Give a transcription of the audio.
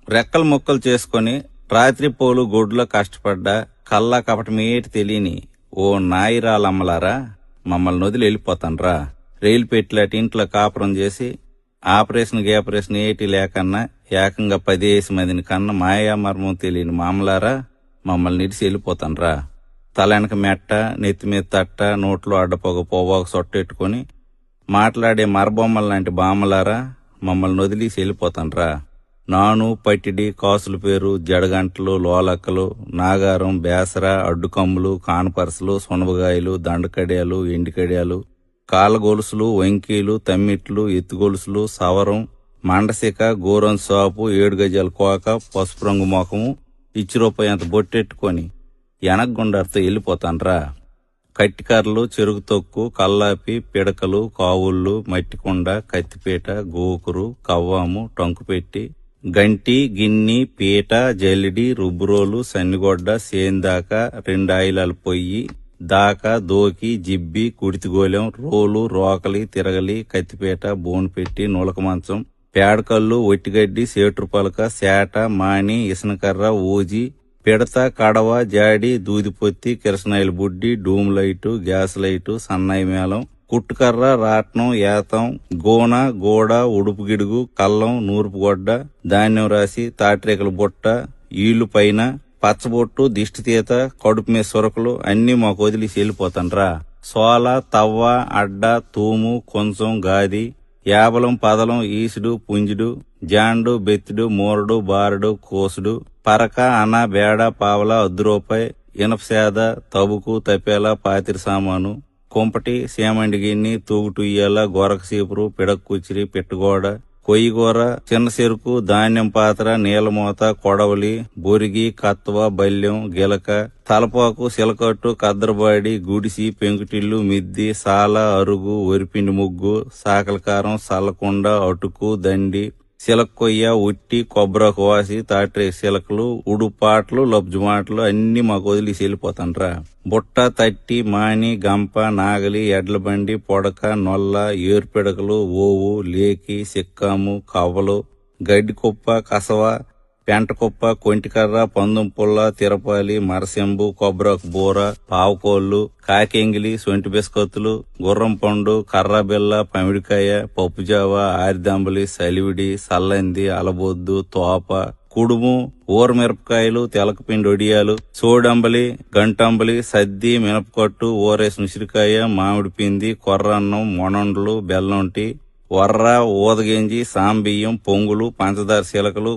రెక్కలు ముక్కలు చేసుకొని రాత్రి పోలు గొడ్లో కష్టపడ్డా కల్లా కపటమేటి తెలియని ఓ నాయిరాలమ్మలారా, మమ్మల్ని వదిలి వెళ్ళిపోతాన్రా. రైలు పెట్టిలాటి ఇంట్లో కాపురం చేసి ఆపరేషన్ ఏటి లేకన్నా ఏకంగా 10 మందిని కన్న మాయామర్మం తెలియని మామలారా, మమ్మల్ని ఇడిసి వెళ్ళిపోతాన్రా. తలెనక మెట్ట, నెత్తి మీద తట్ట, నోట్లో అడ్డపోగ పోవాకు సొట్టెట్టుకొని మాట్లాడే మరబొమ్మల లాంటి బామ్మలారా, మమ్మల్ని వదిలేసి వెళ్ళిపోతాన్రా. నాను, పట్టిడి, కాసుల పేరు, జడగంటలు, లోలక్కలు, నాగారం, బేసర, అడ్డుకమ్ములు, కానపరసలు, సునబగాయలు, దండకడియాలు, ఎండికడియాలు, కాళ్ళ గొలుసులు, వంకీలు, తమ్మిట్లు, ఎత్తుగొలుసులు, సవరం, మండసిక, గోరం సాపు, 7 గజాల కోక, పసుపు రంగు మొఖము, రూపాయి అంత బొట్టెట్టుకొని ఎనగగుండారితో వెళ్ళిపోతాన్రా. కట్టికర్రలు, చెరుకు తొక్కు, కల్లాపి, పిడకలు, కావుళ్ళు, మట్టికొండ, కత్తిపీట, గోకురు, కవ్వాము, టంకుపెట్టి, గంటి, గిన్ని, పీట, జల్లిడి, రుబ్బురోలు, సన్నిగొడ్డ, సేందాక, 2 ఆయిలాల పొయ్యి, దాకా, దోకి, జిబ్బి, కుడితిగోలెం, రోలు, రోకలి, తిరగలి, కత్తిపీట, బోన్పెట్టి, నులక మంచం, పేడకల్లు, ఒట్టిగడ్డి, సేట్రు పలక, సేట, మాని, ఇసనకర్ర, ఊజి, పిడత, కడవ, జాడి, దూదిపొత్తి, కిరసనాయిల బుడ్డి, డూమ్ లైటు, గ్యాస్ లైటు, సన్నాయి మేళం, కుట్టుకర్ర, రాట్నం, ఏతం, గోన, గోడ, ఉడుపు గిడుగు, కల్లం, నూర్పుగొడ్డ, ధాన్యం రాసి, తాటిరేకల బుట్ట, ఈళ్లు పైన, పచ్చబొట్టు, దిష్టితీత, కడుపు మీద సొరకలు అన్నీ మాకు వదిలేసి వెళ్ళిపోతాన్రా. సోల, తవ్వ, అడ్డ, తూము, కొంచెం, గాది, యాబలం, పదలం, ఈసుడు, పుంజుడు, జాండు, బెత్తుడు, మూరడు, బారడు, కోసుడు, పరక, అన, బేడ, పావల, రూపాయి, ఇనపసేద, తబుకు, తపేల, పాతిరి సామాను, కుంపటి, సేమండి గిన్ని, తూగుటుయ్యాల, గొరక సీపురు, పిడక్ కుచిరి, పిట్టగోడ, కొయ్యిగూర, చిన్న చెరుకు, ధాన్యం పాత్ర, నీలమూత, కొడవలి, బొరిగి, కత్వ, బల్యం, గిలక, తలపాకు, సిలకట్టు, కద్దరబాడి, గుడిసి, పెంకుటిల్లు, మిద్ది, సాల, అరుగు, వరిపిండి ముగ్గు, సాకలకారం, సల్లకుండ, అటుకు, దండి, సిలక్కొయ్య, ఉట్టి, కొబ్బరాకు వాసి, తాట్రే సిలకలు, ఉడుపాట్లు, లబ్జుమాటలు అన్ని మాకు వదిలేసి వెళ్ళిపోతాన్రా. బుట్ట, తట్టి, మాని, గంప, నాగలి, ఎడ్లబండి, పొడక, నొల్ల, ఏరుపిడకలు, ఓవు, లేకి, సిక్కాము, కవ్వలు, గడ్డి కుప్ప, కసవ, పెంటకుప్ప, కొంటికర్ర, పందుం పుల్ల, తిరపాలి, మరసెంబు, కొబ్బరాకు బూర, పావుకోళ్లు, కాకెంగిలి, సొంటి బిస్కత్తులు, గుర్రం పండు, కర్రబిల్ల, పమిడికాయ, పప్పుజావ, ఆరిదంబలి, సలివిడి, సల్లంది, అలబొద్దు, తోప, కుడుము, ఊరమిరపకాయలు, తెలకపిండి ఒడియాలు, సోడంబలి, గంటంబలి, సద్ది, మినపకట్టు, ఊరేసిన ఉసిరికాయ, మామిడి పిండి, కొర్రన్నం, మొనండ్లు, బెల్లంటి, వర్ర, ఊదగింజి, సాంబియ్యం, పొంగులు, పంచదార శీలకలు,